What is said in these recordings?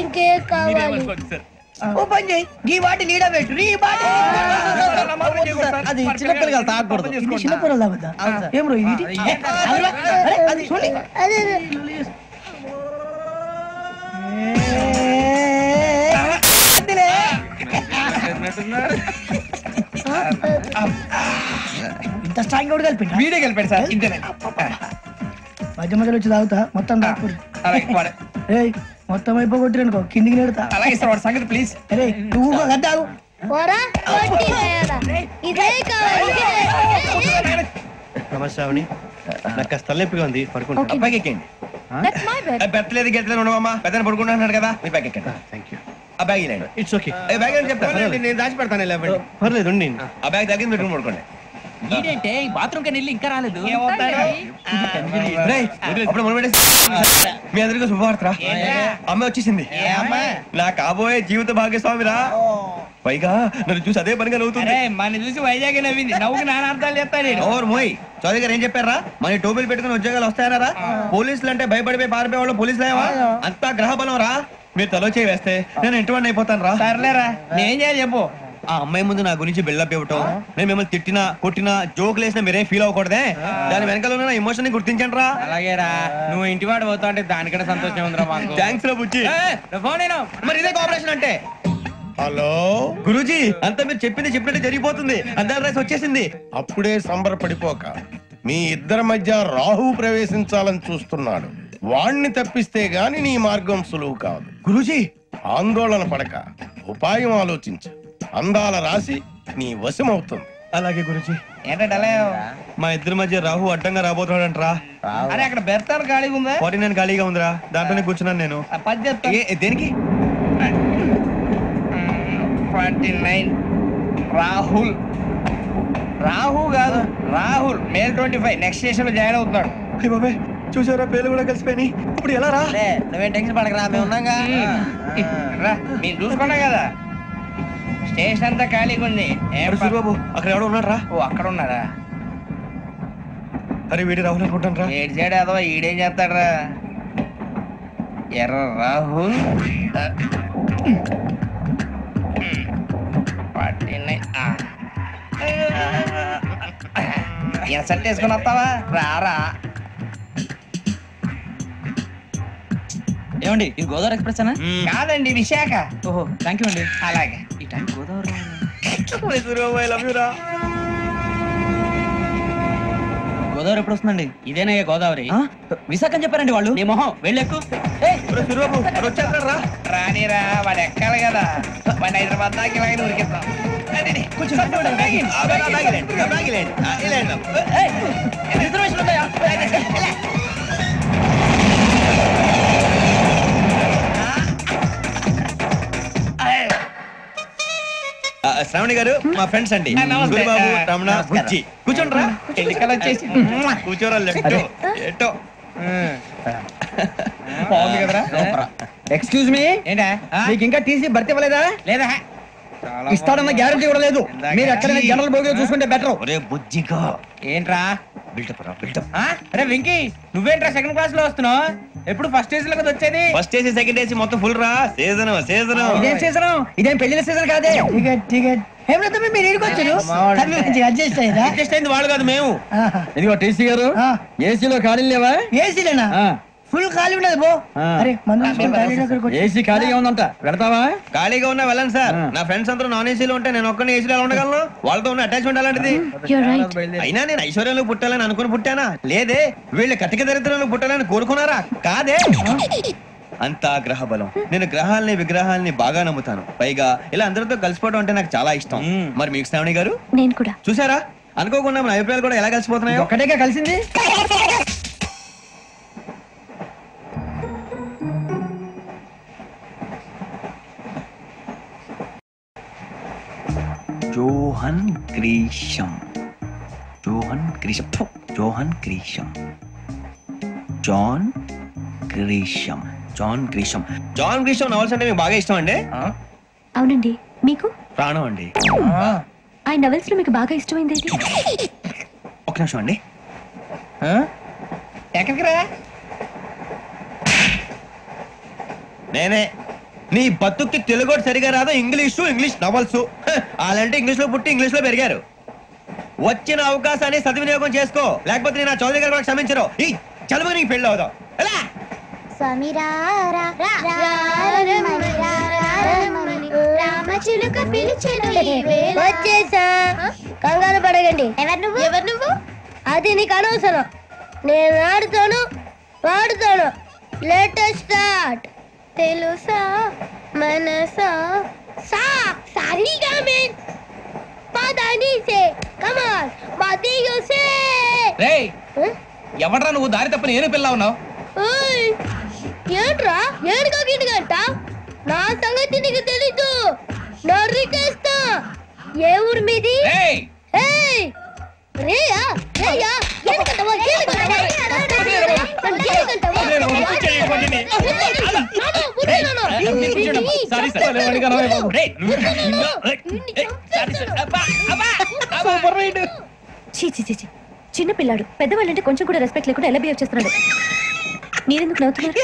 ఇంకే కావాలి. ఓ పని చేయి, ఈ వాటి లీడ పెట్టు. అది చిన్నపిల్లలు కదా, తాగకూడదు. చిన్నపిల్లలు తాగుతా. ఏం రో ఇది? అది చూడండి. ఇంత స్ట్రాంగ్ కూడా కలిపి వీడే కలిపాడు సార్. ఇంతేనే మధ్య మధ్యలో వచ్చి తాగుతా. మొత్తం తాగకూడదు. మొత్తం అయిపోగొట్టిరనుకో కిందికి నేడుతా. అలాగే సార్, వాడి సంగతి ప్లీజ్. అరే నువ్వు కద్దావు. ఇదే కావాలి. నమస్తే శ్రావణి, నాకు కాస్త తలెప్పిగా ఉంది, పడుకుంటా. అబ్బాయికి ఎక్కండి. పెట్టలేదు గెట్టలేదు ఉండవమ్మా, పెద్దని పడుకుంటున్నాడు కదా, మీ బ్యాగ్ ఎక్కండి. Thank you. ఆ బ్యాగ్ ఇలాండి. It's okay. బ్యాగ్ అని చెప్తాను, నేను దాచి పెడతాను. పర్లేదు ఉండి. ఆ బ్యాగ్ తగ్గింది పెట్టుకుని పడుకోండి. ఏంటంటే బాత్రూమ్ కని వెళ్ళి ఇంకా రాలేదు. అప్పుడు మీ అందరికీ శుభవార్తరా, అమ్మాయి వచ్చేసింది. నా కాబోయే జీవిత భాగ్యస్వామిరా. పైగా నన్ను చూసి అదే పనిగా నవ్వుతుంది. మన చూసి వైజాగ్ నవ్వింది. నవ్వుకి నాన్న అర్థాలు చెప్తాడు. ఓర్ మోయ్, చౌదరి గారు ఏం చెప్పారా? మన టోబీలు పెట్టుకుని ఉద్యోగాలు వస్తాయనరా? పోలీసులు అంటే భయపడిపోయి పారిపోయే వాళ్ళు పోలీసులు ఏవా? అంతా గ్రహ బలం రా. మీరు తలో చేయి వేస్తే నేను ఇంటివాడిని అయిపోతాను రా. సర్లేరా, నేనేం చేయాలి చెప్పు. ఆ అమ్మాయి ముందు నా గురించి బిల్డప్ ఇవ్వటం, నేను మిమ్మల్ని తిట్టినా కొట్టినా జోకులు వేసినా మీరేం ఫీల్ అవ్వకూడదే. దాని వెనకాల ఉన్న ఎమోషన్ ని గుర్తించండి రా. అలాగేరా, నువ్వు ఇంటి వాడు పోతా అంటే దానికంటే సంతోషం ఉందిరా మాకు. థ్యాంక్స్ రా బుజ్జి. ఫోన్ నేను మరి ఇదే కోఆపరేషన్ అంటే. హలో గురూజీ, అంతా మీరు చెప్పింది చెప్పినట్టు జరిగిపోతుంది. అందాల రైస్ వచ్చేసింది. అప్పుడే సంబరపడిపోక, మీ ఇద్దరి మధ్య రాహు ప్రవేశించాలని చూస్తున్నాడు. వాణ్ణి తప్పిస్తే గాని నీ మార్గం సులువు కాదు. గురూజీ, ఆందోళన పడక, ఉపాయం ఆలోచించు. అందాల రాశి నీ వశమవుతుంది. అలాగే గురూజీ. ఏంటంటే మా ఇద్దరి మధ్య రాహు అడ్డంగా రాబోతున్నాడంట్రా. అరే అక్కడ బెర్తాను ఖాళీగా ఉందా? 49 ఖాళీగా ఉందిరా, దాంట్లోనే కూర్చున్నాను నేను. పది చెప్తా. దేనికి? 49 రాహుల్. రాహు కాదు, రాహుల్. మే 25 నెక్స్ట్ స్టేషన్ లో జాయిన్ అవుతున్నాడు. బాబే చూసారా, పేర్లు కూడా కలిసిపోయినాయి. ఇప్పుడు ఎలా రా? నువ్వేం టెన్షన్ పడకరా, మేము ఉన్నాగా. మీరు చూసుకున్నా కదా, స్టేషన్ అంతా ఖాళీగా ఉంది. బాబు అక్కడ ఎవడో ఉన్నాడు రా. ఓ అక్కడ ఉన్నారా? అరే వీడి రాహుల్ అనుకుంటాను రా. ఏడు సైడ్ అదో ఈడేం చేస్తాడరా? ఎర్ర రాహుల్ 49. సెట్ వేసుకుని వస్తావా? రారా. ఏమండి, ఇది గోదావరి ఎక్స్ప్రెస్ అనా? కాదండి, విశాఖ. ఓహో, థ్యాంక్ యూ అండి. అలాగే. ఈ టైం గోదావరి గోదావరి ఎప్పుడు వస్తుందండి? ఇదేనయ్య గోదావరి. విశాఖ అని చెప్పారండి వాళ్ళు. నీ మొహం వెళ్ళెక్కు. రానిరా, వాడు ఎక్కాలి కదా. వాడిని హైదరాబాద్ దాకా ఇలాగే ఉరికిద్దాం. రిజర్వేషన్ ఉన్నాయా? శ్రావణి గారు మా ఫ్రెండ్స్ అండి. బాబు, రమణ, బుజ్జి. కూర్చోండి రా. ఎన్నికలు వచ్చేసి కూర్చోరా. లెట్టో ఎట్టో బాగుంది కదరా. ఎక్స్క్యూజ్ మీ, ఏంటా? మీకు ఇంకా టీసీ భర్తీ ఇవ్వలేదా? లేదా ఇస్తాడన్న గ్యారంటీ కూడా లేదు. మీరు ఎక్కడైనా జనరల్ బోగిలో చూసుకుంటే బెటర్. ఒరే బుజ్జిగా, ఏంట్రా బిల్డప్ రా, బిల్డప్. అరే వెంకీ, నువ్వేంట్రా సెకండ్ క్లాస్ లో వస్తున్నావు? ఎప్పుడు ఫస్ట్ ఏసీ లో కదా వచ్చేది? ఫస్ట్ ఏసీ సెకండ్ ఏసీ మొత్తం ఫుల్ రా. Season season. ఇదేం సీజన్? ఇదేం పెళ్లిన సీజన్ కాదే. టికెట్ టికెట్ ఏమిటో మీరు ఇరుకొచ్చారు. అడ్జస్ట్ అయ్యారా? అడ్జస్ట్ అయింది వాళ్ళు కాదు, మేము. ఇదిగో టీసీ గారు, ఏసీలో ఖాళీ లేవా? ఏసీలేనా? ఫుల్ ఖాళీ ఉండదు బో. అరే ఏసీ ఖాళీగా ఉందంట, పెడతావా? ఖాళీగా ఉన్నా వెళ్ళండి సార్. నా ఫ్రెండ్స్ అందరూ నాన్ ఏసీలో ఉంటే నేను ఒక్కనే ఏసీలో ఎలా ఉండగలను? వాళ్ళతో ఉన్న అటాచ్మెంట్ అలాంటిది. అయినా నేను ఐశ్వర్యంలో పుట్టాలని అనుకుని పుట్టానా? లేదే. వీళ్ళు కటిక దరిద్రంలో పుట్టాలని కోరుకున్నారా? కాదే. అంతా గ్రహ బలం. నేను గ్రహాలని విగ్రహాలని బాగా నమ్ముతాను. పైగా ఇలా అందరితో కలిసిపోవడం అంటే నాకు చాలా ఇష్టం. మరి మీకు శ్రావణి గారు? నేను కూడా. చూసారా, అనుకోకుండా మన అభిప్రాయాలు కూడా ఎలా కలిసిపోతున్నాయి. ఒకటేగా కలిసింది. Johan Grisham, Johan Grisham, Johan Grisham, John Grisham, John Grisham. John Grisham novels అంటే మీకు బాగా ఇష్టం అండి? అవునండి. మీకు? ప్రాణం అండి. ఆ నవల్స్ లో మీకు బాగా ఇష్టమైంది? ఒక నిమిషం అండి. ఎక్కడికి రా? నేనే నీ బతుక్కి తెలుగు సరిగా రాదు, ఇంగ్లీష్ నవల్స్. అలాంటి ఇంగ్లీష్ లో పుట్టి ఇంగ్లీష్ లో పెరిగారు. వచ్చిన అవకాశాన్ని సద్వినియోగం చేసుకో, లేకపోతే నేను చౌదరి గారు కూడా క్షమించరు. ఈ చదువు నీకు పెళ్ళి అవుదాం. వచ్చేసా, కంగారు పడగండి. ఎవరు నువ్వు? అది నీకు అనవసరం. నేను ఆడుతాను, వాడుతాను. Latest start. తెలుసా మనసా సా సారీగా మెన్ పదని సే కమాన్ మదియో సే. రేయ్ ఎవడ్రా నువ్వు? దారి తప్ప నేను పిల్ల ఉన్నావు. ఓయ్ ఏంట్రా ఏడుగా గిడుగంట? నా సంగతి నీకు తెలీదు. నరికేస్తా. ఏ ఊరు మీది? రేయ్ ఏయ్ రేయా రేయా ఏడుగంటవా ఏడుగంటవా సారీ సార్. చిన్న పిల్లాడు. పెద్దవాళ్ళంటే కొంచెం కూడా రెస్పెక్ట్ లేకుండా ఎలా బిహేవ్ చేస్తున్నాడు. మీరెందుకు నవ్వుతున్నారు?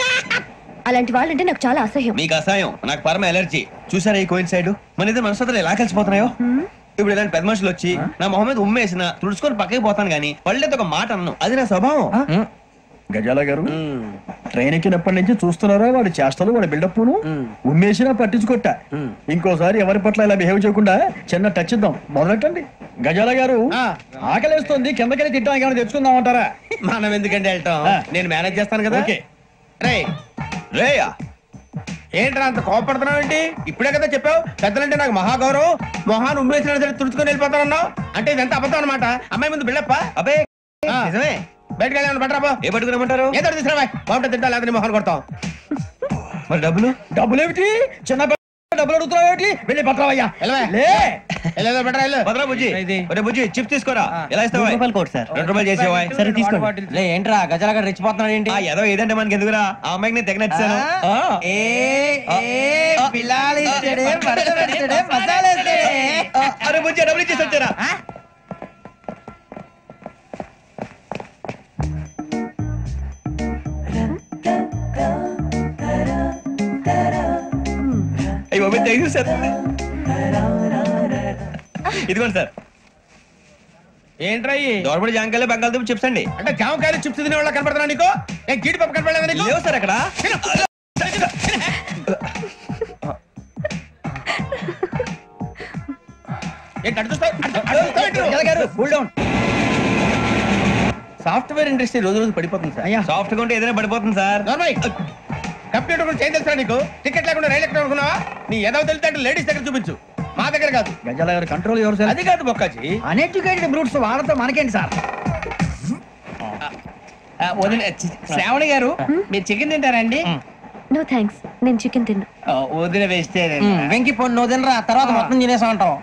అలాంటి వాళ్ళంటే నాకు చాలా అసహ్యం. మీకు అసహ్యం, నాకు పరమ ఎలర్జీ. చూసారా ఈ కోయిన్ సైడ్? మన ఇద్దరు మనసుతో ఎలా కలిసిపోతున్నాయో. ఇప్పుడు ఇలాంటి పెద్ద మనుషులు వచ్చి నా మొహం మీద ఉమ్మేసిన తుడుచుకొని పక్కకి పోతాను కానీ పళ్ళేతో ఒక మాట అన్నాను. అది నా స్వభావం. గజాల గారు ట్రైన్ ఎక్కినప్పటి నుంచి చూస్తున్నారా వాడి చేష్టలు, వాడి బిల్డప్ ఉమ్మేసినా పట్టించుకోట. ఇంకోసారి ఎవరి పట్ల ఇలా బిహేవ్ చేయకుండా చిన్న టచ్ ఇద్దాం. మొదలెట్టండి. గజాల గారు ఆకలేస్తుంది, కిందకెళ్ళి తిట్టడానికి ఏమైనా తెచ్చుకుందామంటారా? మనం ఎందుకంటే వెళ్తాం, నేను మేనేజ్ చేస్తాను కదా. రేయా ఏంట్రా అంత కోపడుతున్నావు ఏంటి? ఇప్పుడే కదా చెప్పావు పెద్దలంటే నాకు మహాగౌరవం, మొహాన్ని ఉమ్మేసిన సరే తుడుచుకొని వెళ్ళిపోతానన్నావు. అంటే ఇదంతా అబద్ధం అనమాట. అమ్మాయి ముందు బిళ్ళప్ప. అబ్బే నిజమే. బయటకు వెళ్ళి పట్టరాబో. ఏ పట్టుకురమ్మంటారు? ఏదో తీసుకురా. బాగుంటుంది తింటా, లేదా మొహాన్ని కొడతాం. మరి డబ్బులు? డబ్బులు ఏమిటి? చిన్న డబ్బులు అడుగుతున్నావు ఏమిటి? వెళ్ళి పట్టరావయ్యా. భద్రా బుజ్జి, ఒరే బుజ్జి చిప్స్ తీసుకోరా. ఎలా ఇస్తావా? ₹2 చేసేవా? సరే తీసుకోండి. లే ఏంట్రా గజాల గారు రెచ్చిపోతున్నాడు ఏంటి? ఏదో ఏదంటే మనకి ఎందుకురా, ఆ అమ్మాయికి నేను తెగ నచ్చాను. అరే బుజ్జి డబ్బులు ఇచ్చేసి వచ్చారా? అయ్యో సార్, ఇదిగోండి సార్. ఏంట్రా దోరబడి జాంకాయలు బంగాళదుంప చిప్స్ అండి. అంటే జామకాయలు చిప్స్ తినే వాళ్ళ కనపడుతున్నా నీకు? ఏ గీడి పప్పు కనపడలేదా నీకు? లేవు సార్ అక్కడ. సాఫ్ట్వేర్ ఇండస్ట్రీ రోజు రోజు పడిపోతుంది సార్. సాఫ్ట్ గా ఉంటే ఏదైనా పడిపోతుంది సార్. కంప్యూటర్ గురించి ఏం తెలుసా నీకు? టికెట్ లేకుండా రైలు ఎక్కడ అనుకున్నావా? నీ ఏదో తెలితే అంటే లేడీస్ దగ్గర చూపించు, మా దగ్గర కాదు. గజాల గారు కంట్రోల్ ఎవరు సార్? అది కాదు బొక్కాజీ. అన్ఎడ్యుకేటెడ్ బ్రూట్స్ వాళ్ళతో మనకేంటి సార్? శ్రావణి గారు మీరు చికెన్ తింటారండి? నో థ్యాంక్స్, నేను చికెన్ తిన్నా. వదిన వేస్తే వెంకి పొన్ను తినరా, తర్వాత మొత్తం తినేసా ఉంటాం.